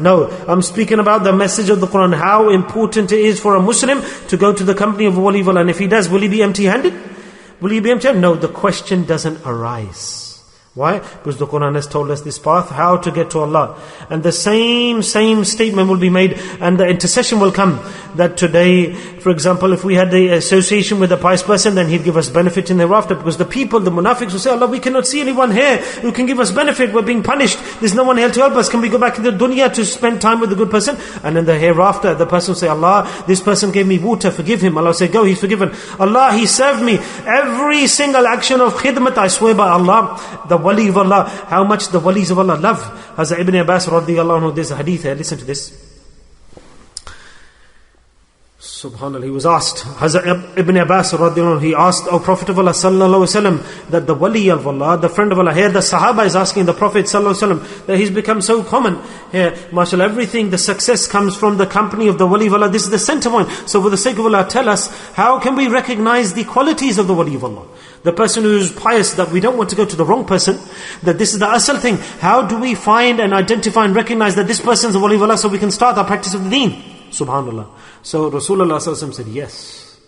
No, I'm speaking about the message of the Quran. How important it is for a Muslim to go to the company of a wali of Allah. And if he does, will he be empty-handed? Will he be empty-handed? No, the question doesn't arise. Why? Because the Quran has told us this path, how to get to Allah. And the same statement will be made, and the intercession will come. That today, for example, if we had the association with a pious person, then he'd give us benefit in the hereafter. Because the people, the munafiqs will say, Allah, we cannot see anyone here who can give us benefit. We're being punished. There's no one here to help us. Can we go back in the dunya to spend time with the good person? And in the hereafter, the person will say, Allah, this person gave me water, forgive him. Allah will say, go, he's forgiven. Allah, he served me. Every single action of khidmat, I swear by Allah, the wali of Allah, how much the walis of Allah love. Hazrat Ibn Abbas radiyallahu anhu, there's a hadith here, listen to this. Subhanallah, he was asked, Hazrat Ibn Abbas radiyallahu anhu, he asked, O Prophet of Allah sallallahu alaihi wasallam, that the wali of Allah, the friend of Allah, here the Sahaba is asking the Prophet sallallahu alaihi wasallam, that he's become so common here, mashallah, everything, the success comes from the company of the wali of Allah. This is the center point. So for the sake of Allah, tell us, how can we recognize the qualities of the wali of Allah? The person who is pious, that we don't want to go to the wrong person, that this is the asal thing. How do we find and identify and recognize that this person is a wali of Allah, so we can start our practice of the deen? Subhanallah. So Rasulullah sallallahu alaihi wasallam said, yes.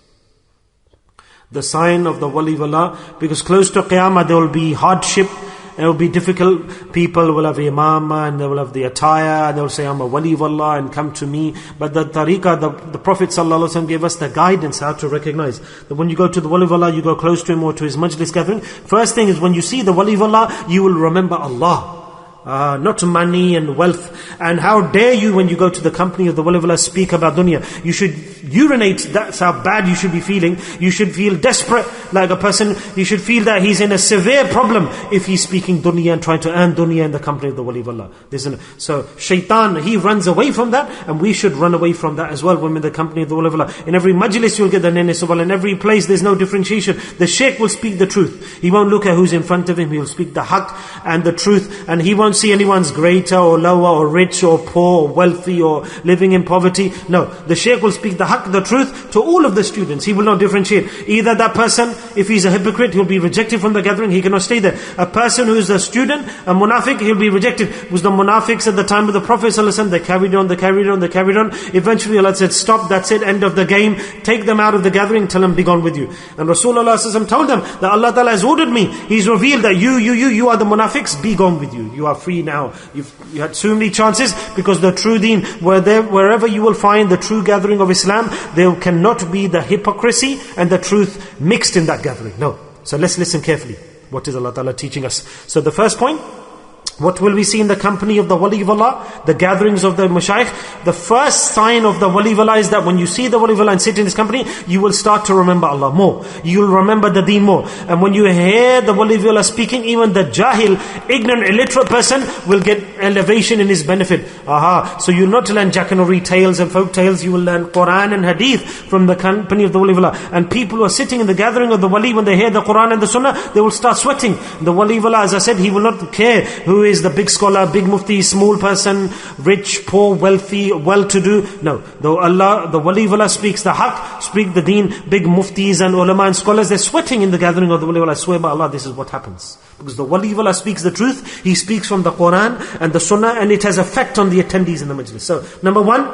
The sign of the wali of Allah, because close to Qiyamah there will be hardship, it will be difficult. People will have imamah and they will have the attire and they will say, I'm a wali of Allah and come to me. But the tariqah, the Prophet ﷺ gave us the guidance how to recognize that when you go to the wali of Allah, you go close to him or to his majlis gathering. First thing is, when you see the wali of Allah, you will remember Allah. Not money and wealth. And how dare you, when you go to the company of the wali of Allah, speak about dunya. You should urinate. That's how bad you should be feeling. You should feel desperate, like a person. You should feel that he's in a severe problem if he's speaking dunya and trying to earn dunya in the company of the wali of Allah. So shaitan, he runs away from that, and we should run away from that as well when we're in the company of the wali of Allah. In every majlis you'll get the nenes of Allah. In every place there's no differentiation. The sheikh will speak the truth. He won't look at who's in front of him. He will speak the haqq and the truth, and he won't see anyone's greater or lower or rich or poor or wealthy or living in poverty. No, the shaykh will speak the haqq, the truth, to all of the students. He will not differentiate. Either that person, if he's a hypocrite, he'll be rejected from the gathering, he cannot stay there. A person who is a student, a munafiq, he'll be rejected. Was the munafiqs at the time of the Prophet ﷺ, they carried on. Eventually Allah said, stop, that's it, end of the game. Take them out of the gathering, tell them, be gone with you. And Rasulullah ﷺ told them that Allah Ta'ala has ordered me. He's revealed that you are the munafiqs, be gone with you. You are free now. You had so many chances, because the true deen, wherever you will find the true gathering of Islam, there cannot be the hypocrisy and the truth mixed in that gathering. No. So let's listen carefully. What is Allah Ta'ala teaching us? So the first point, what will we see in the company of the wali of Allah? The gatherings of the mashayikh. The first sign of the wali of Allah is that when you see the wali of Allah and sit in his company, you will start to remember Allah more. You will remember the deen more. And when you hear the wali of Allah speaking, even the jahil, ignorant, illiterate person will get elevation in his benefit. So you'll not learn jackanory tales and folk tales. You will learn Quran and Hadith from the company of the wali of Allah. And people who are sitting in the gathering of the wali, when they hear the Quran and the Sunnah, they will start sweating. The wali of Allah, as I said, he will not care who is the big scholar, big mufti, small person, rich, poor, wealthy, well-to-do. No, the wali of Allah speaks the haqq, speak the deen. Big muftis and ulama and scholars, they're sweating in the gathering of the wali of Allah. I swear by Allah, this is what happens. Because the wali of Allah speaks the truth, he speaks from the Quran and the Sunnah, and it has effect on the attendees in the majlis. So, number one,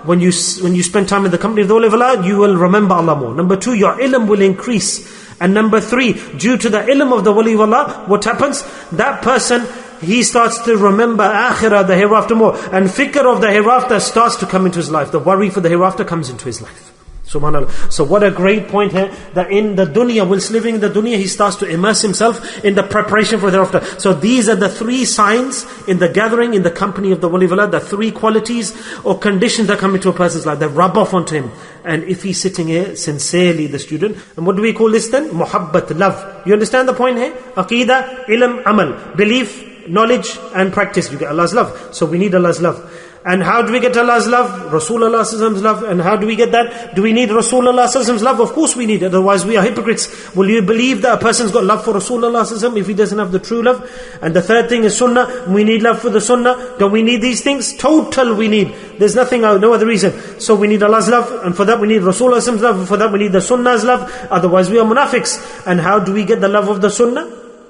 when you spend time in the company of the wali of Allah, you will remember Allah more. Number two, your ilm will increase. And number three, due to the ilm of the wali of Allah, what happens? That person, he starts to remember akhirah, the hereafter more. And fikr of the hereafter starts to come into his life. The worry for the hereafter comes into his life. Subhanallah. So what a great point here, that in the dunya, whilst living in the dunya, he starts to immerse himself in the preparation for the hereafter. So these are the three signs in the gathering, in the company of the wali of Allah, the three qualities or conditions that come into a person's life, that rub off onto him. And if he's sitting here sincerely, the student, and what do we call this then? Muhabbat, love. You understand the point here? Aqeedah, ilm, amal, belief, knowledge and practice. You get Allah's love. So we need Allah's love. And how do we get Allah's love? Rasulullah's love. And how do we get that? Do we need Rasulullah's love? Of course we need it. Otherwise we are hypocrites. Will you believe that a person's got love for Rasulullah if he doesn't have the true love? And the third thing is sunnah. We need love for the sunnah. Do we need these things? Total we need. There's nothing, no other reason. So we need Allah's love. And for that we need Rasulullah's love. And for that we need the sunnah's love. Otherwise we are munafiqs. And how do we get the love of the sunnah?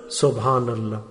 Subhanallah.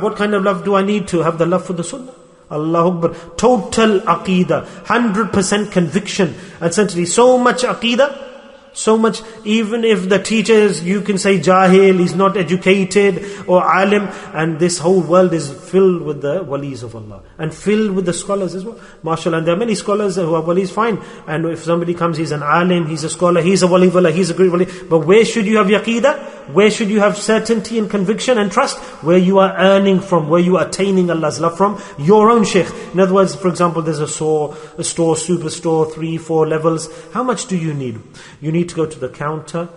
What kind of love do I need to have the love for the sunnah? Allahu Akbar. Total aqeedah, 100% conviction. And certainly so much aqeedah, so much, even if the teachers, you can say jahil, he's not educated, or alim, and this whole world is filled with the walis of Allah, and filled with the scholars as well. MashaAllah, and there are many scholars who are walis, fine. And if somebody comes, he's an alim, he's a scholar, he's a wali of Allah, he's a great wali. But where should you have yaqeedah? Where should you have certainty and conviction and trust? Where you are earning from, where you are attaining Allah's love from, your own shaykh. In other words, for example, there's a store, superstore, 3-4 levels. How much do you need? You need to go to the counter.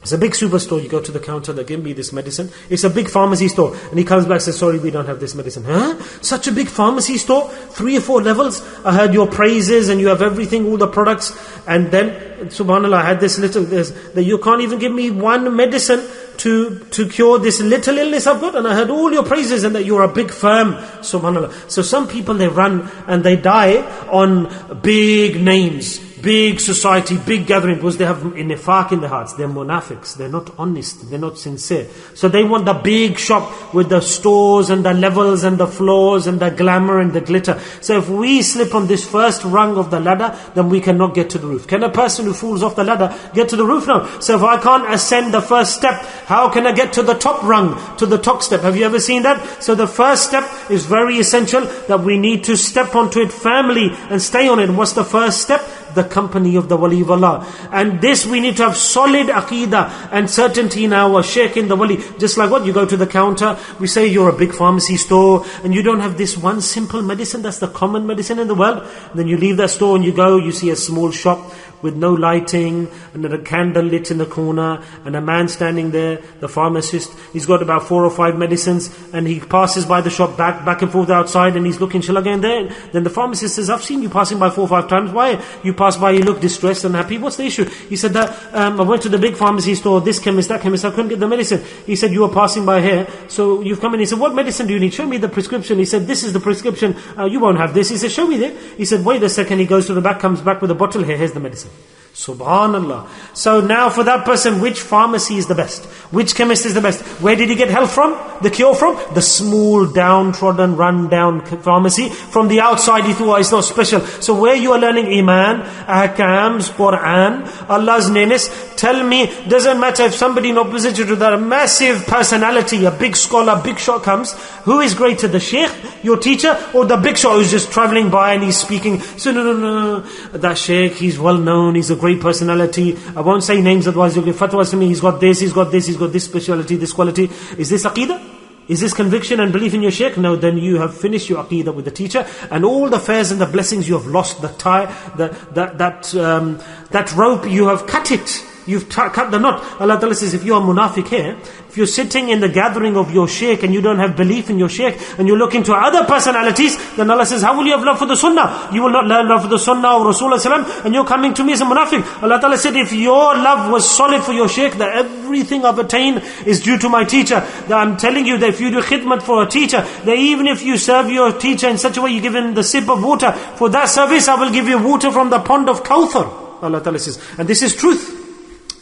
It's a big superstore. You go to the counter, they give me this medicine. It's a big pharmacy store. And he comes back and says, sorry, we don't have this medicine. Huh? Such a big pharmacy store? 3 or 4 levels? I heard your praises and you have everything, all the products. And then, subhanAllah, I had this little, that you can't even give me one medicine to cure this little illness I've got. And I heard all your praises and that you're a big firm, subhanAllah. So some people, they run and they die on big names, big society, big gathering, because they have nifaq in their hearts. They're munafiqs. They're not honest. They're not sincere. So they want the big shop with the stores and the levels and the floors and the glamour and the glitter. So if we slip on this first rung of the ladder, then we cannot get to the roof. Can a person who falls off the ladder get to the roof? No. So if I can't ascend the first step, how can I get to the top rung, to the top step? Have you ever seen that? So the first step is very essential, that we need to step onto it firmly and stay on it. And what's the first step? The company of the wali of Allah. And this, we need to have solid aqeedah and certainty in our shaykh, in the wali. Just like what? You go to the counter, we say you're a big pharmacy store, and you don't have this one simple medicine, that's the common medicine in the world. Then you leave that store and you go, you see a small shop with no lighting, and a candle lit in the corner, and a man standing there, the pharmacist, he's got about 4 or 5 medicines, and he passes by the shop back and forth outside, and he's looking, shall I go in there? Then the pharmacist says, I've seen you passing by 4 or 5 times, why? You pass by, you look distressed and happy, what's the issue? He said that, I went to the big pharmacy store, this chemist, that chemist, I couldn't get the medicine. He said, you were passing by here, so you've come in. He said, what medicine do you need? Show me the prescription. He said, this is the prescription, you won't have this. He said, show me that. He said, wait a second. He goes to the back, comes back with a bottle here, here's the medicine. Subhanallah. So now for that person, which pharmacy is the best? Which chemist is the best? Where did he get help from? The cure from? The small, downtrodden, run-down pharmacy. From the outside, he thought, oh, it's not special. So where you are learning Iman, Ahkams, Quran, Allah's nearness, tell me, doesn't matter if somebody in opposition to that, a massive personality, a big scholar, big shot comes, who is greater, the sheikh, your teacher, or the big shot who's just traveling by and he's speaking? So no, that sheikh, he's well known, he's a great personality. I won't say names, otherwise you'll give fatwas to me. He's got this, he's got this speciality, this quality. Is this aqeedah? Is this conviction and belief in your shaykh? No, then you have finished your aqeedah with the teacher, and all the fairs and the blessings you have lost. The tie, that rope, you have cut it. You've cut the knot. Allah Ta'ala says, if you are munafiq here, if you're sitting in the gathering of your shaykh and you don't have belief in your shaykh, and you look into other personalities, then Allah says, how will you have love for the sunnah? You will not learn love for the sunnah of Rasulullah, and you're coming to me as a munafiq. Allah Ta'ala said, if your love was solid for your shaykh, that everything I've attained is due to my teacher. That I'm telling you that if you do khidmat for a teacher, that even if you serve your teacher in such a way, you give him the sip of water, for that service I will give you water from the pond of Kawthar. Allah Ta'ala says, and this is truth.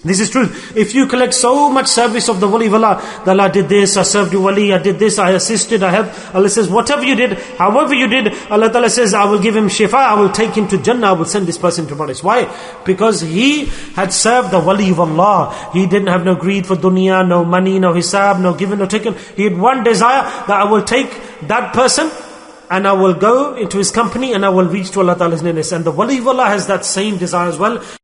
This is truth. If you collect so much service of the wali of Allah, that Allah did this, I served you wali, I did this, I assisted, I helped. Allah says, whatever you did, however you did, Allah Ta'ala says, I will give him shifa, I will take him to Jannah, I will send this person to paradise. Why? Because he had served the wali of Allah. He didn't have no greed for dunya, no money, no hisab, no given, no taken. He had one desire, that I will take that person and I will go into his company and I will reach to Allah Ta'ala's nearness. And the wali of Allah has that same desire as well.